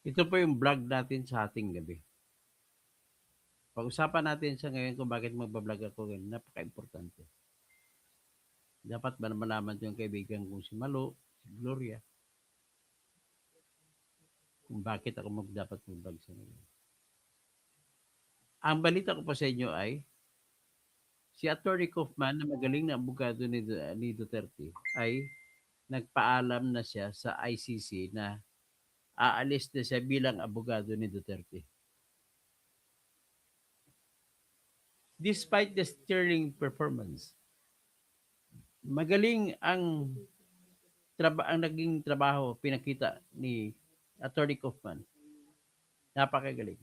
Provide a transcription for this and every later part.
Ito po yung vlog natin sa ating gabi. Pag-usapan natin sa ngayon kung bakit magbablog ako ngayon. Napaka-importante. Dapat ba malaman ito yung kaibigan kong si Malo, si Gloria, kung bakit ako dapat mag-vlog sa ngayon. Ang balita ko pa sa inyo ay si Attorney Kaufman na magaling na abogado ni Duterte ay nagpaalam na siya sa ICC na aalis na siya bilang abogado ni Duterte. Despite the sterling performance, magaling ang naging trabaho pinakita ni Attorney Kaufman. Napakagaling.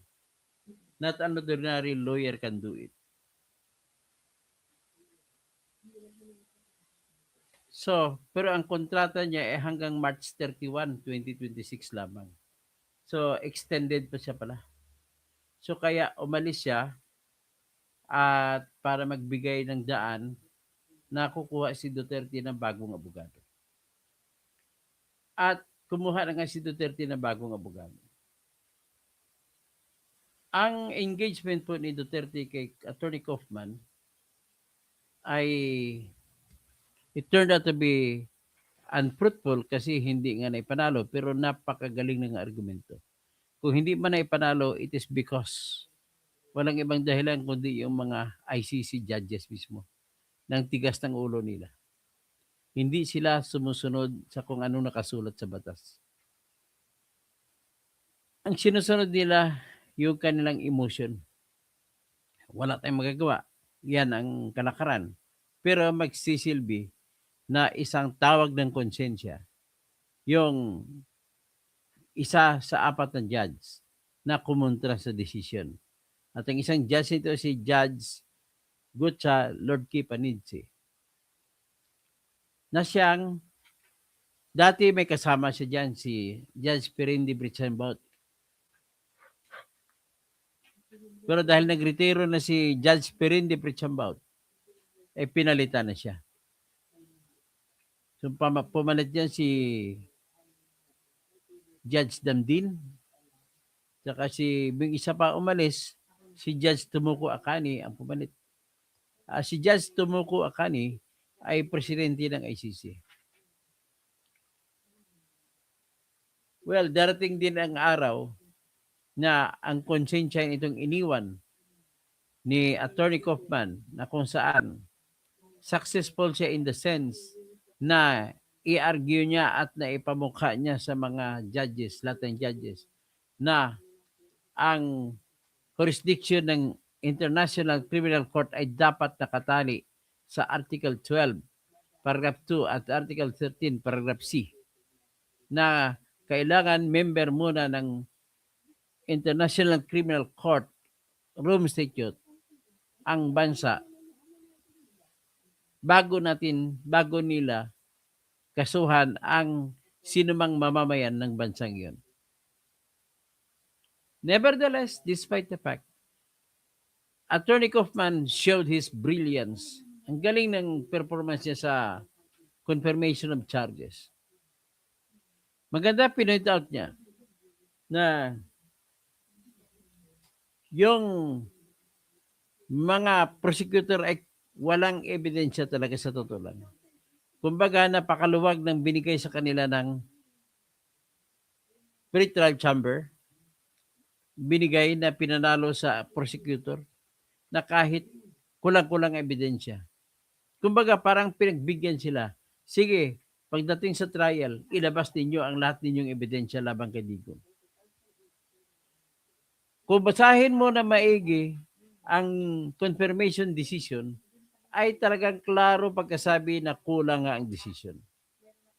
Not an ordinary lawyer can do it. So, pero ang kontrata niya ay hanggang March 31, 2026 lamang. So, extended pa siya pala. So, kaya umalis siya at para magbigay ng daan na kukuha si Duterte ng bagong abogado. At kumuha na nga si Duterte ng bagong abogado. Ang engagement po ni Duterte kay Attorney Kaufman ay it turned out to be unfruitful kasi hindi nga naipanalo pero napakagaling ng argumento. Kung hindi man naipanalo, it is because walang ibang dahilan kundi yung mga ICC judges mismo ng tigas ng ulo nila. Hindi sila sumusunod sa kung anong nakasulat sa batas. Ang sinusunod nila yung kanilang emotion. Wala tayong magagawa. Yan ang kalakaran. Pero magsisilbi na isang tawag ng konsensya yung isa sa apat na judge na kumontra sa desisyon. At ang isang judge nito si Judge Gutsa Lord Kipanidze na siyang dati may kasama siya dyan si Judge Perindi Britsenbaut. Pero dahil nagretiro na si Judge Perindi Britsenbaut, ay pinalitan na siya. So pumalit dyan si Judge Damdin, saka yung isa pa umalis, si Judge Tomoko Akani ang pumalit. Si Judge Tomoko Akani ay presidente ng ICC. Well, darating din ang araw na ang konsensya itong iniwan ni Attorney Kaufman na kung saan successful siya in the sense na i-argue niya at naipamukha niya sa mga judges, lahat ng judges, na ang jurisdiction ng International Criminal Court ay dapat nakatali sa Article 12, Paragraph 2 at Article 13, Paragraph C na kailangan member muna ng International Criminal Court Rome Statute ang bansa bago nila kasuhan ang sinumang mamamayan ng bansang iyon. Nevertheless, despite the fact, Attorney Kaufman showed his brilliance. Ang galing ng performance niya sa confirmation of charges. Maganda pinoint out niya na yung mga prosecutor ay walang ebidensya talaga sa totoo lang. Kumbaga, napakaluwag ng binigay sa kanila ng pre-trial chamber, binigay na pinanalo sa prosecutor na kahit kulang-kulang ebidensya. Kumbaga, parang pinagbigyan sila. Sige, pagdating sa trial, ilabas ninyo ang lahat ninyong ebidensya labang kay Digong. Kung basahin mo na maigi ang confirmation decision, ay talagang klaro pagkasabi na kulang nga ang decision.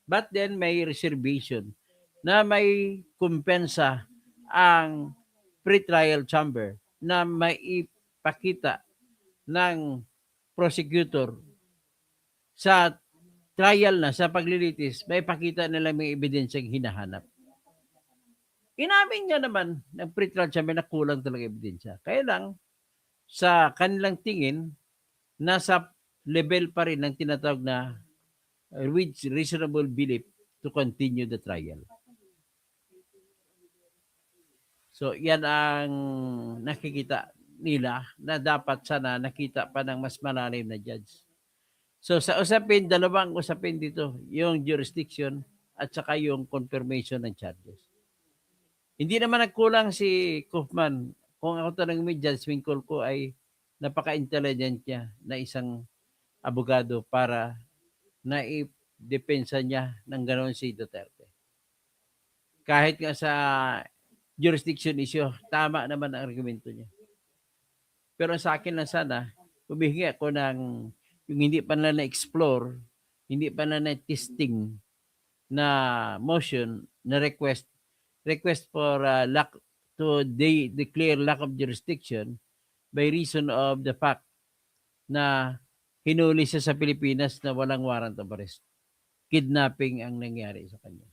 But then may reservation na may kumpensa ang pre-trial chamber na maipakita ng prosecutor sa trial na, sa paglilitis, may pakita nila may ebidensyang hinahanap. Inamin niya naman ng pre-trial chamber na kulang talaga ebidensya. Kaya lang, sa kanilang tingin, nasa level pa rin ng tinatawag na with reasonable belief to continue the trial. So, yan ang nakikita nila na dapat sana nakita pa ng mas malalim na judge. So, sa usapin, dalawang usapin dito, yung jurisdiction at saka yung confirmation ng charges. Hindi naman nagkulang si Kaufman. Kung ako talagang may judgment call ko ay napaka-intelligent niya na isang abogado para na-depensa niya ng ganoon si Duterte. Kahit nga sa jurisdiction issue, tama naman ang argumento niya. Pero sa akin lang sana, humihingi ako ng yung hindi pa na na-explore, hindi pa na na-testing na motion, na request for lack to declare lack of jurisdiction by reason of the fact na hinuli siya sa Pilipinas na walang warrant of arrest. Kidnapping ang nangyari sa kanya.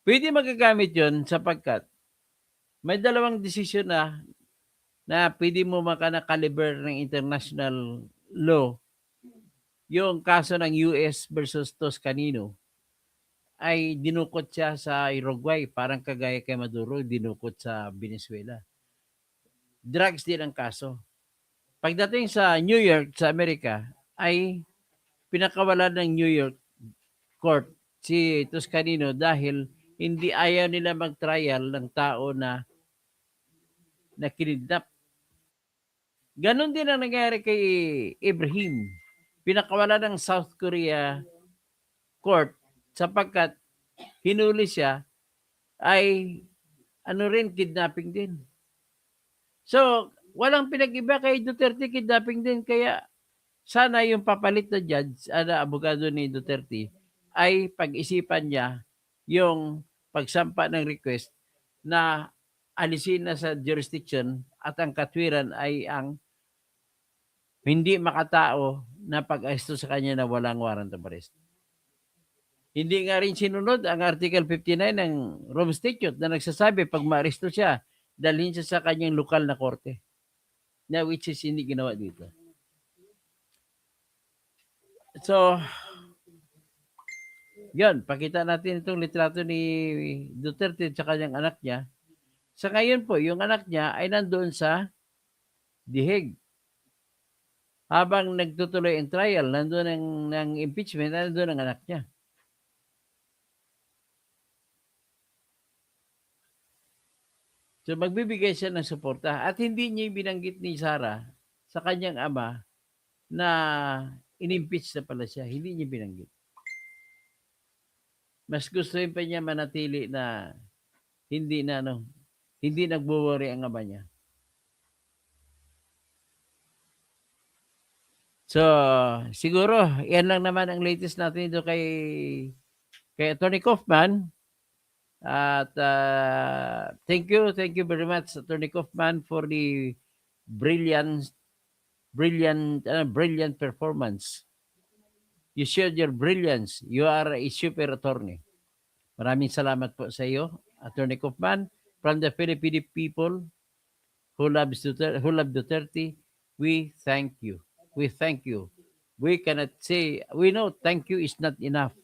Pwede magagamit yon sapagkat may dalawang desisyon na pwede mo makana-caliber ng international law. Yung kaso ng US versus Toscanino ay dinukot siya sa Uruguay, parang kagaya kay Maduro, dinukot sa Venezuela. Drugs din ang kaso. Pagdating sa New York, sa Amerika, ay pinakawalan ng New York court si Toscanino dahil hindi ayaw nila mag-trial ng tao na kinidnap. Ganon din ang nangyari kay Ibrahim. Pinakawalan ng South Korea court sapagkat hinuli siya ay kidnapping din. So, walang pinag-iba kay Duterte, kidnapping din. Kaya sana yung papalit na judge, abogado ni Duterte, ay pag-isipan niya yung pagsampa ng request na alisin na sa jurisdiction at ang katwiran ay ang hindi makatao na pag-aresto sa kanya na walang warrant of arrest. Hindi nga rin sinunod ang Article 59 ng Rome Statute na nagsasabi pag maaresto siya, dalhin siya sa kanyang lokal na korte. Na which is hindi ginawa dito. So, yun, pakita natin itong litrato ni Duterte at kanyang anak niya. Sa ngayon po, yung anak niya ay nandoon sa The Hague. Habang nagtutuloy ang trial, nandoon ng impeachment, nandoon ang anak niya. So magbibigay siya ng suporta at hindi niya binanggit ni Sara sa kanyang ama na inimpeach na pala siya. Hindi niya binanggit. Mas gusto pa niya manatili na hindi nagwo-worry ang ama niya. So, siguro, yan lang naman ang latest natin dito kay Attorney Kaufman. At thank you very much, Attorney Kaufman, for the brilliant performance. You showed your brilliance. You are a super attorney. Maraming salamat po sa iyo, Attorney Kaufman, from the Filipino people who love Duterte. We thank you. We thank you. We cannot say, we know thank you is not enough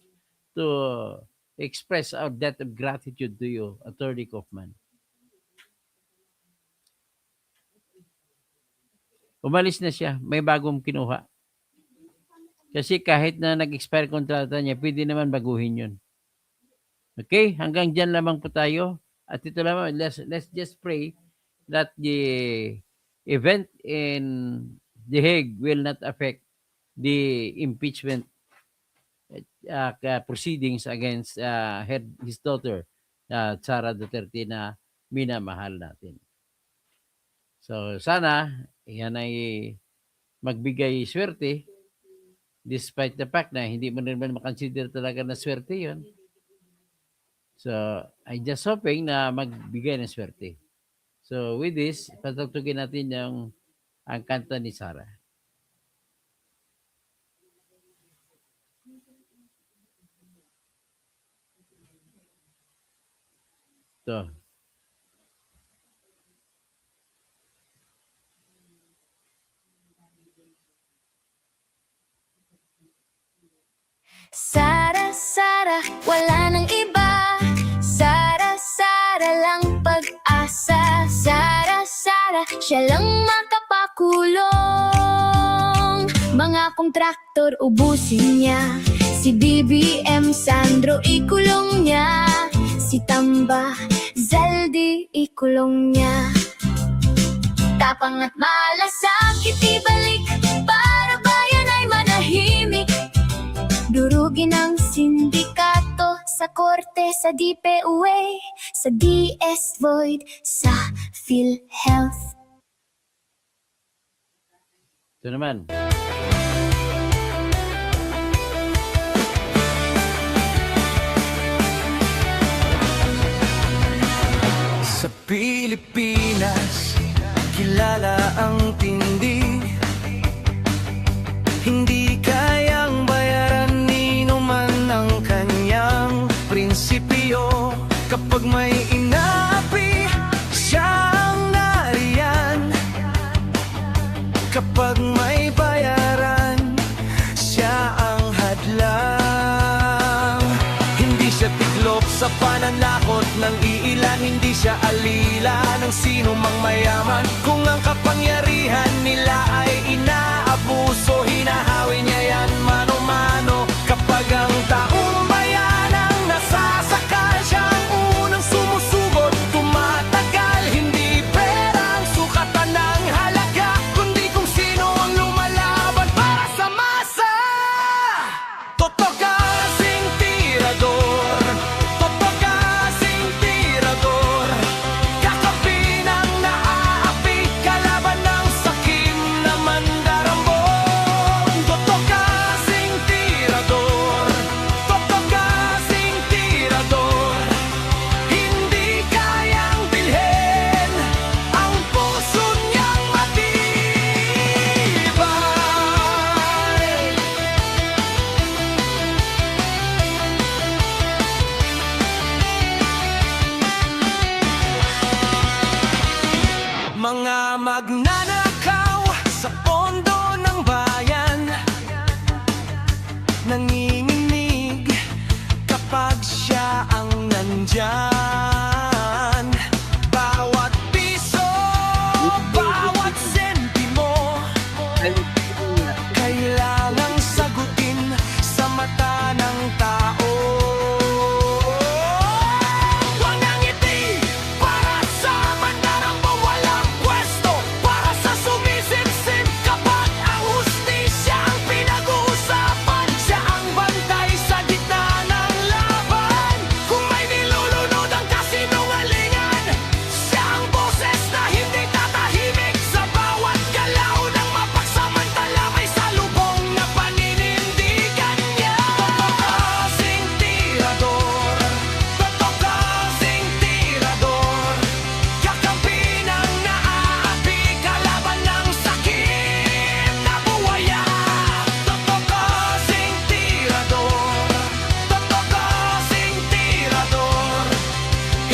to express our debt of gratitude to you, Attorney Kaufman. Umalis na siya. May bagong kinuha. Kasi kahit na nag-expire kontrata niya, pwede naman baguhin yun. Okay? Hanggang dyan lamang po tayo. At ito lamang, let's just pray that the event in The Hague will not affect the impeachment proceedings against his daughter, Sara Duterte, na minamahal natin. So, sana, yan ay magbigay swerte despite the fact na hindi mo naman makonsider talaga na swerte yun. So, I just hoping na magbigay ng swerte. So, with this, patugtugin natin ang kanta ni Sara. So, Sara, Sara, wala nang iba. Sara, Sara lang pag pag-asa. Sara-sara, siya lang makapakulong. Mga kontraktor ubusin niya, si BBM Sandro ikulong niya, si Tamba Zaldi ikulong niya. Tapang at malasakit ibalik, para bayan ay manahimik. Durugin ang sindikato sa korte, sa DPUA, sa DS Void, sa PhilHealth. Ito naman. Sa Pilipinas, kilala ang tindi. Hindi kayang bayaran nino man ang kanyang prinsipyo. Kapag may inaapi, siya ang nariyan. Kapag may bayaran, siya ang hadlang. Hindi siya tiklop sa pananakot ng iilan, hindi siya alila ng sino mang mayaman. Kung ang kapangyarihan nila ay inaabuso, hinahawi niya yan mano-mano. Kapag ang taong bayan ang nasasakal, siya ang unang sumusugot, tumatagal. Hindi pera ang sukatan ng halaga, kundi kung sino ang lumalaban para sa masa. Totoo kasing tirador, totoo kasing tirador, kakampi ng naaapi, kalaban ng sakim na mandarambon. Totoo kasing tirador, totoo kasing tirador, hindi kayang bilhin ang puso niyang matibay. Mga magnanakaw sa pondo ng bayan, nanginginig kapag siya ang nandyan. Bawat piso, bawat sentimo, kailangang sagutin sa mata ng tao. Walang ngiti para sa mandarambo, walang pwesto para sa sumisimsim. Kapag ang hustisya ang pinag-uusapan, siya ang bantay sa gitna ng laban. Kung may nilulunod ang kasinungalingan, siya ang boses na hindi tatahimik. Sa bawat galaw ng mapagsamantala, may salubong na paninindigan niya. Totoo kasing tirador, totoo kasing tirador, kakampi ng naaapi, kalaban ng sakit na buwaya. Totoo kasing tirador, totoo kasing tirador,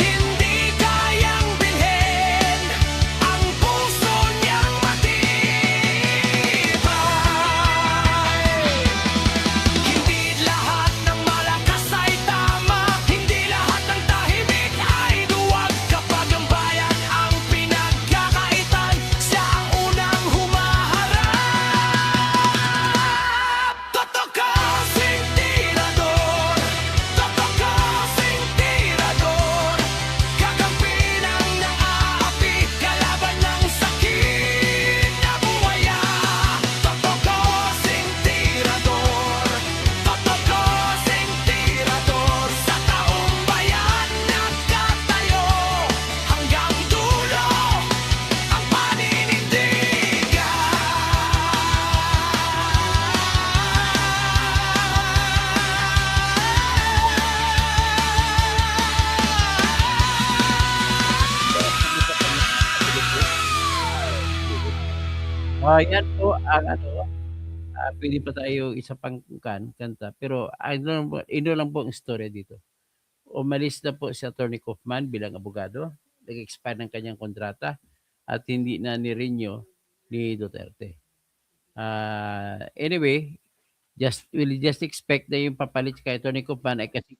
hindi kayang bilhin ang puso niyang matibay. Hindi lahat ng malakas ay tama, hindi lahat ng tahimik ay duwag. Kapag ang bayan ang pinagkakaitan, siya ang unang humaharap. Totoo kasing tirador, totoo kasing tirador, kakampi ng naaapi, kalaban ng sakit na buwaya. Totoo kasing tirador, totoo kasing tirador, sa taong bayan nagkatayo, hanggang dulo ang paninindigan. Yan po ang pwede pa tayo isa pang kanta. Pero ino lang po ang istorya dito. Umalis na po si Attorney Kaufman bilang abogado. Nag-expire ng kanyang kontrata at hindi na ni-renew ni Duterte. Anyway, we'll just expect na yung papalit kay Attorney Kaufman ay kasi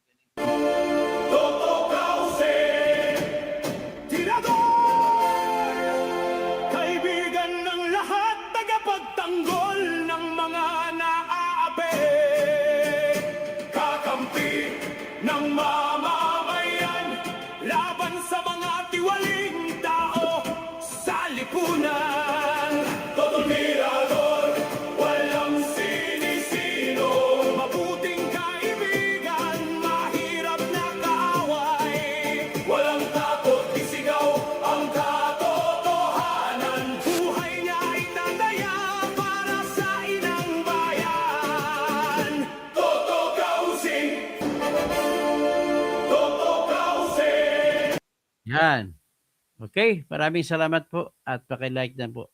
ng mamamayan, laban sa mga tiwaling tao sa lipunan. Totoo mirador, walang sinisino, mabuting kaibigan, mahirap na kaaway. Walang takot, isigaw ang katotohanan. Buhay niya ay tataya para sa inang bayan. Toto Kausing, Toto Kausing. Yan. Okay, maraming salamat po at paki-like na po.